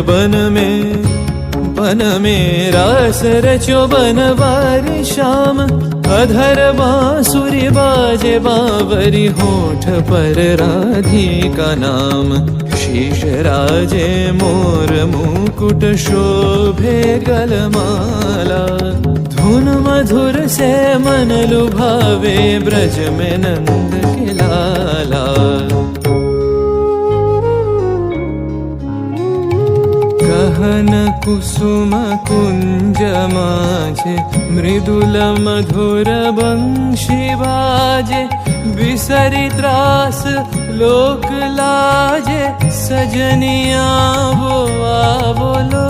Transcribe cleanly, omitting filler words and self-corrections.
बन में रास रचो बनवारी श्याम। अधर बांसुरी बाजे बावरी होठ पर राधिका नाम। शीश राजे मोर मुकुट शोभे गलमाला। धुन मधुर से मन लुभावे ब्रज में नंद के लाला। गहन कुसुम कुंज माझे मृदुल मधुर बंशी बाजे। बिसरी त्रास लोक लाजे सजनिया वो बोलो।